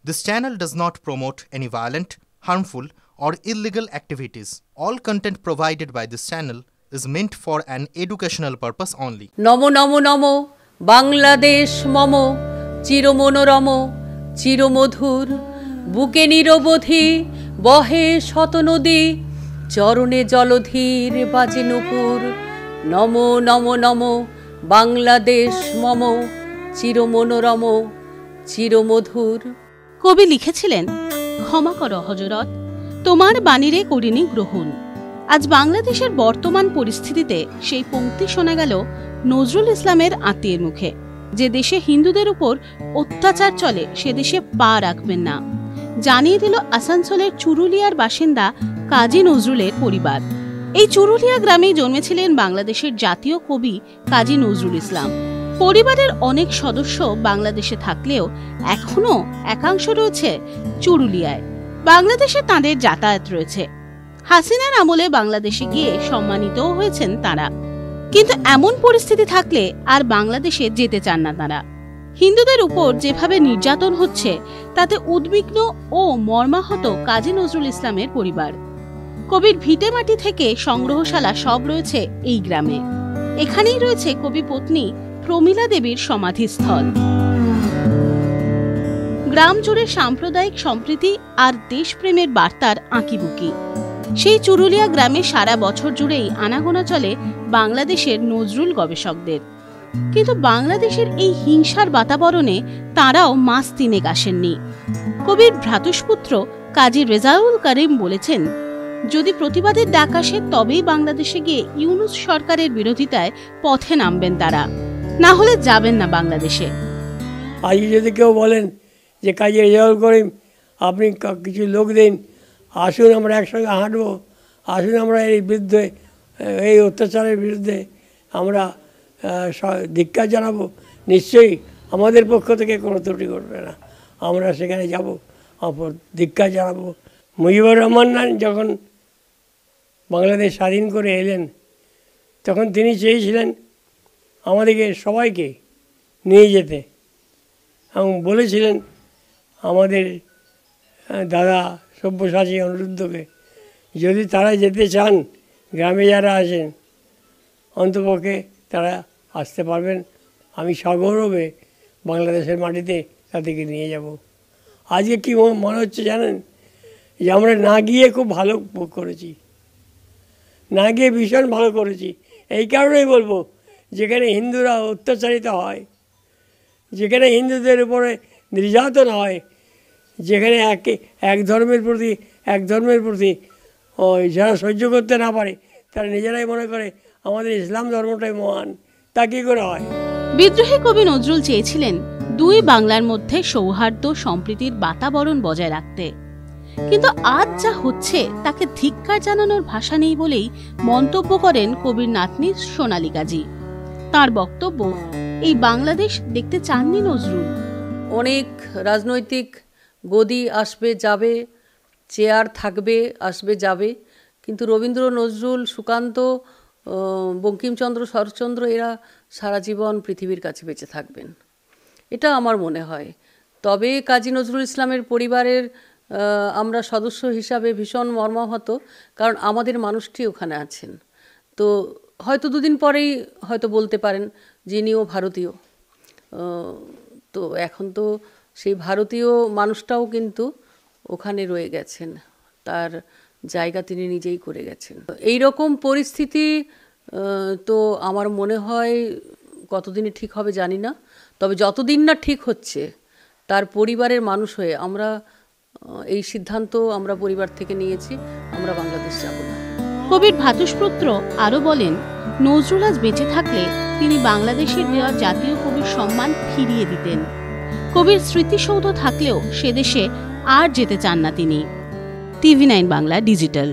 This channel does not promote any violent, harmful, or illegal activities. All content provided by this channel is meant for an educational purpose only. নমো নমো নমো বাংলাদেশ মম চিরমনোরম চিরমধুর বুকে নিরবধি বহে শত নদী চরণে জলধীর বাজে নূপুর নমো নমো নমো বাংলাদেশ মম চিরমনোরম চিরমধুর। কবি লিখেছিলেন, ক্ষমা করো হযরত, তোমার বাণীরে করিনি গ্রহণ। আজ বাংলাদেশের বর্তমান পরিস্থিতিতে সেই পংক্তি শোনা গেল নজরুল ইসলামের আত্মীয়ের মুখে। যে দেশে হিন্দুদের উপর অত্যাচার চলে সে দেশে পা রাখবেন না, জানিয়ে দিল আসানসোলের চুরুলিয়ার বাসিন্দা কাজী নজরুলের পরিবার। এই চুরুলিয়া গ্রামেই জন্মেছিলেন বাংলাদেশের জাতীয় কবি কাজী নজরুল ইসলাম। পরিবারের অনেক সদস্য বাংলাদেশে থাকলেও এখনো একাংশ রয়েছে চুরুলিয়ায়। বাংলাদেশে তাঁদের যাতায়াত রয়েছে। হাসিনার আমলে বাংলাদেশে গিয়ে সম্মানিতও হয়েছেন তারা। কিন্তু এমন পরিস্থিতি থাকলে আর বাংলাদেশে যেতে চান না তারা। হিন্দুদের উপর যেভাবে নির্যাতন হচ্ছে তাতে উদ্বিগ্ন ও মর্মাহত কাজী নজরুল ইসলামের পরিবার। কবির ভিটে মাটি থেকে সংগ্রহশালা সব রয়েছে এই গ্রামে। এখানেই রয়েছে কবি পত্নী প্রমীলা দেবীর সমাধিস্থল। গ্রাম জুড়ে সাম্প্রদায়িক সম্প্রীতি আর দেশপ্রেমের বার্তার আঁকিবুকি। সেই চুরুলিয়া গ্রামে সারা বছর জুড়েই আনাগোনা চলে বাংলাদেশের নজরুল গবেষকদের। কিন্তু বাংলাদেশের এই হিংসার বাতাবরণে তাঁরাও মাস তিনেক আসেননি। কবির ভ্রাতুষ্পুত্র কাজী রেজাউল করিম বলেছেন, যদি প্রতিবাদের ডাক আসে তবেই বাংলাদেশে গিয়ে ইউনূস সরকারের বিরোধিতায় পথে নামবেন তারা, না হলে যাবেন না বাংলাদেশে। আজ যদি কেউ বলেন যে কাজী রেজাউল করিম আপনি কিছু লোক দিন, আসুন আমরা একসঙ্গে হাঁটবো, আসুন আমরা এই বিরুদ্ধে, এই অত্যাচারের বিরুদ্ধে আমরা ধিক্কার জানাবো, নিশ্চয়ই আমাদের পক্ষ থেকে কোনো ত্রুটি করবে না, আমরা সেখানে যাব, ধিক্কার জানাবো। মুজিবুর রহমান যখন বাংলাদেশ স্বাধীন করে এলেন তখন তিনি চেয়েছিলেন আমাদেরকে সবাইকে নিয়ে যেতে এবং বলেছিলেন আমাদের দাদা সব্যসাচী অনিরুদ্ধকে, যদি তারা যেতে চান গ্রামে যারা আছেন অন্তপক্ষে তারা আসতে পারবেন, আমি সগৌরবে বাংলাদেশের মাটিতে তাদেরকে নিয়ে যাব। আজকে কি মনে হচ্ছে জানেন, যে আমরা না গিয়ে খুব ভালো করেছি, না গিয়ে ভীষণ ভালো করেছি। এই কারণেই বলবো, যেখানে হিন্দুরা অত্যাচারিত হয়, যেখানে হিন্দুদের উপরে নির্যাতন হয়, যেখানে এক ধর্মের প্রতি যারা সহ্য করতে না পারে তারা নিজেরাই মনে করে আমাদের ইসলাম ধর্মটাই মহান, তা কী করে হয়? বিদ্রোহী কবি নজরুল চেয়েছিলেন দুই বাংলার মধ্যে সৌহার্দ্য সম্প্রীতির বাতাবরণ বজায় রাখতে। কিন্তু আজ যা হচ্ছে তাকে ধিক্কার জানানোর ভাষা নেই বলেই মন্তব্য করেন কবির নাতনি সোনালী কাজী। তার বক্তব্য, এই বাংলাদেশ দেখতে চাননি নজরুল। অনেক রাজনৈতিক গদি আসবে যাবে, চেয়ার থাকবে আসবে যাবে, কিন্তু রবীন্দ্র, নজরুল, সুকান্ত, বঙ্কিমচন্দ্র, শরৎচন্দ্র এরা সারা জীবন পৃথিবীর কাছে বেঁচে থাকবেন, এটা আমার মনে হয়। তবে কাজী নজরুল ইসলামের পরিবারের আমরা সদস্য হিসাবে ভীষণ মর্মাহত, কারণ আমাদের মানুষটি ওখানে আছেন। তো হয়তো দুদিন পরেই হয়তো বলতে পারেন যিনিও ভারতীয়। তো এখন তো সেই ভারতীয় মানুষটাও কিন্তু ওখানে রয়ে গেছেন, তার জায়গা তিনি নিজেই করে গেছেন। এই রকম পরিস্থিতি তো আমার মনে হয় কতদিনে ঠিক হবে জানি না, তবে যতদিন না ঠিক হচ্ছে তার পরিবারের মানুষ হয়ে আমরা এই সিদ্ধান্ত আমরা পরিবার থেকে নিয়েছি, আমরা বাংলাদেশ যাব না। কবির ভ্রাতুষ্পুত্র আরও বলেন, নজরুল আজ বেঁচে থাকলে তিনি বাংলাদেশের দেওয়া জাতীয় কবির সম্মান ফিরিয়ে দিতেন। কবির স্মৃতিসৌধ থাকলেও সে দেশে আর যেতে চান না তিনি। TV9 Bangla digital.